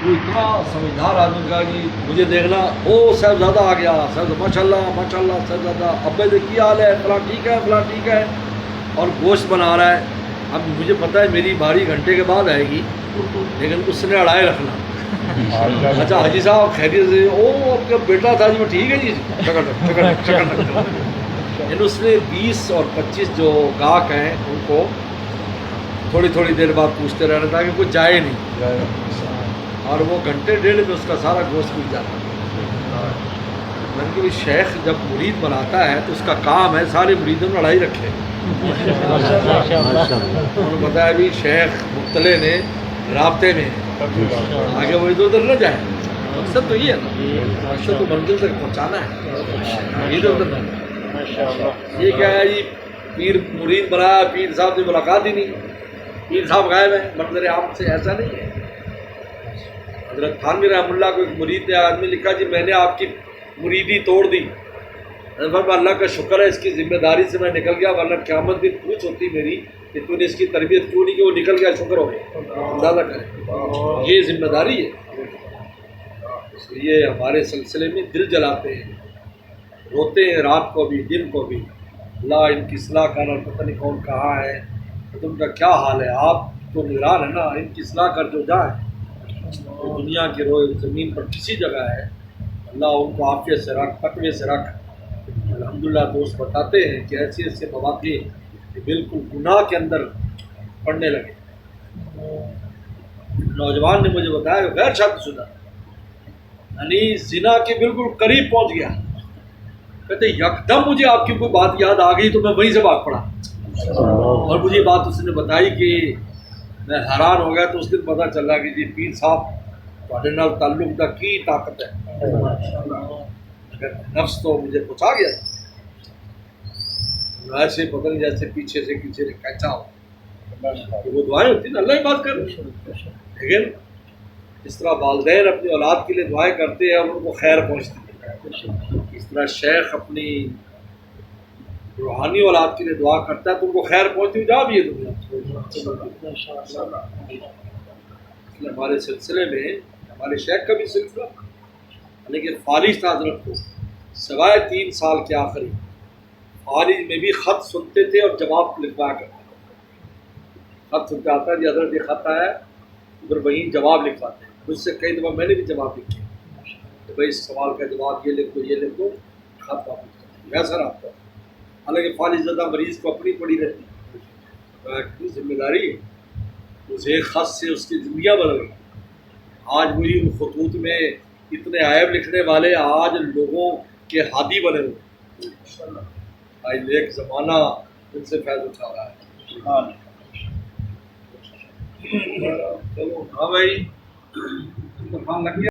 وہ اتنا سمجھدار آدمی کہا کہ مجھے دیکھنا او صاحبزادہ آ گیا، صاحب ماشاء اللہ صاحبزادہ، ابے سے کی حال ہے، فلاں ٹھیک ہے اور گوشت بنا رہا ہے. اب مجھے پتہ ہے میری باری گھنٹے کے بعد آئے گی، لیکن اس نے اڑائے رکھنا. اچھا حاجی صاحب خیریت سے؟ او آپ کا بیٹا تھا جی، میں ٹھیک ہے جی. یعنی اس نے 20 اور 25 جو گاہک ہیں ان کو تھوڑی تھوڑی دیر بعد پوچھتے رہنا تھا کہ کوئی جائے نہیں، اور وہ گھنٹے ڈیڑھ میں اس کا سارا گوشت مل جاتا. میں نے کہ شیخ جب مرید بناتا ہے تو اس کا کام ہے سارے مریدوں میں لڑائی رکھے. انہوں نے بتایا بھی شیخ مبتلے نے رابطے میں آگے وہ ادھر ادھر نہ جائے. مقصد تو یہ ہے نا، مقصد تو منزل تک پہنچانا ہے، ادھر ادھر نہ. یہ کیا ہے جی، پیر مرید بنایا، پیر صاحب سے ملاقات ہی نہیں، پیر صاحب غائب ہیں. منظر عام سے ایسا نہیں ہے. حضرت تھانوی رحمہ اللہ کو ایک مرید نے آدمی لکھا جی میں نے آپ کی مریدی توڑ دی. اللہ کا شکر ہے اس کی ذمہ داری سے میں نکل گیا، ورنہ قیامت دن پوچھ ہوتی میری کہ تو نے اس کی تربیت کیوں نہیں کی. وہ نکل گیا، شکر ہو گیا. اندازہ کریں، یہ ذمہ داری ہے. اس لیے ہمارے سلسلے میں دل جلاتے ہیں، روتے ہیں رات کو بھی دن کو بھی. اللہ ان کی اصلاح کرنا، پتہ نہیں کون کہاں ہے، تم کا کیا حال ہے، آپ تو نگران ہے نا، ان کی اصلاح کر جو جائے. دنیا کے روئے زمین پر کسی جگہ ہے، اللہ ان کو عافیت سے رکھ، تقوی سے رکھ. الحمدللہ دوست بتاتے ہیں کہ ایسے ایسے مواقع کہ بالکل گناہ کے اندر پڑنے لگے. نوجوان نے مجھے بتایا کہ غیر شادی شدہ یعنی زنا کے بالکل قریب پہنچ گیا. کہتے یکدم مجھے آپ کی کوئی بات یاد آ گئی تو میں وہیں سے بھاگ پڑا، اور مجھے بات اس نے بتائی کہ میں حیران ہو گیا. تو اس دن پتہ چلا کہ جی پیر صاحب تھوڑے نال تعلق کا کی طاقت ہے. نفس تو مجھے پہنچا گیا، ایسے پتہ نہیں جیسے پیچھے سے کھینچا ہو. وہ دعائیں ہوتی ہیں نا، اللہ ہی بات کر رہے ہیں. لیکن اس طرح والدین اپنی اولاد کے لیے دعائیں کرتے ہیں اور ان کو خیر پہنچتی ہے، اس طرح شیخ اپنی روحانی اولاد کے لیے دعا کرتا ہے تو ان کو خیر پہنچتی ہوئی جا بھی ہے دنیا. ہمارے سلسلے میں ہمارے شیخ کا بھی سلسلہ، لیکن فالج تھا حضرت کو سوائے 3 سال کے آخری فالج میں بھی خط سنتے تھے اور جواب لکھوایا کرتے تھے. خط سنتے آتا ہے جی حضرت یہ خط آیا، پھر وہیں جواب لکھواتے ہیں. مجھ سے کئی دفعہ میں نے بھی جواب لکھے کہ بھائی اس سوال کا جواب یہ لکھ دو یہ لکھ دو، خط واپس کرتے ہیں. ویسا رابطہ ہے. حالانکہ فالج زدہ مریض کو اپنی پڑی رہتی ہے، ذمہ داری ہے. اس ایک خط سے اس کی دنیا بدل گئی. آج وہی ان خطوط میں اتنے عیب لکھنے والے آج لوگوں کے ہادی بنے ہوئے. آج ایک زمانہ ان سے فیض اٹھا رہا ہے. چلو ہاں بھائی،